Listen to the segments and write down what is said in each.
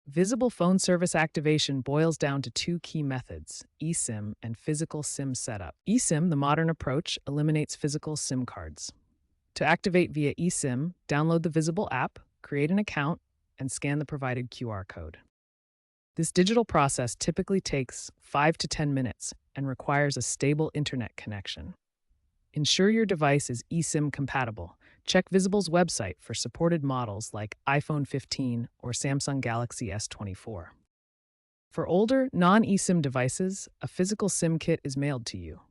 Visible phone service activation boils down to two key methods, eSIM and physical SIM setup. eSIM, the modern approach, eliminates physical SIM cards. To activate via eSIM, download the Visible app, create an account, and scan the provided QR code. This digital process typically takes 5 to 10 minutes and requires a stable internet connection. Ensure your device is eSIM compatible. Check Visible's website for supported models like iPhone 15 or Samsung Galaxy S24. For older, non-eSIM devices, a physical SIM kit is mailed to you.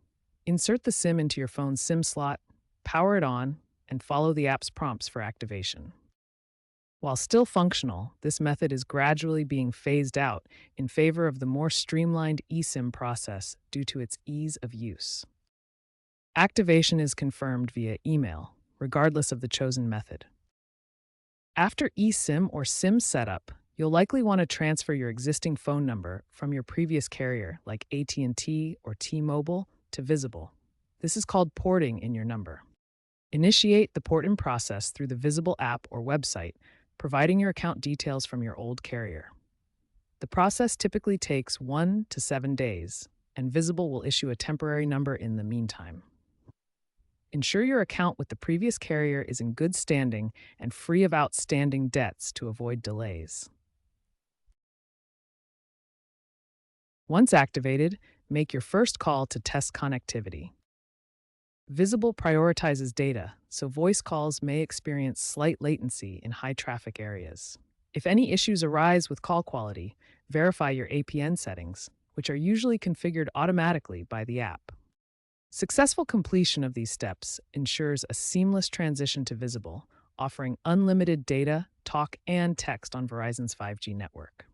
Insert the SIM into your phone's SIM slot, power it on, and follow the app's prompts for activation. While still functional, this method is gradually being phased out in favor of the more streamlined eSIM process due to its ease of use. Activation is confirmed via email, regardless of the chosen method. After eSIM or SIM setup, you'll likely want to transfer your existing phone number from your previous carrier, like AT&T or T-Mobile, to Visible. This is called porting in your number. Initiate the port-in process through the Visible app or website, providing your account details from your old carrier. The process typically takes 1 to 7 days, and Visible will issue a temporary number in the meantime. Ensure your account with the previous carrier is in good standing and free of outstanding debts to avoid delays. Once activated, make your first call to test connectivity. Visible prioritizes data, so voice calls may experience slight latency in high-traffic areas. If any issues arise with call quality, verify your APN settings, which are usually configured automatically by the app. Successful completion of these steps ensures a seamless transition to Visible, offering unlimited data, talk, and text on Verizon's 5G network.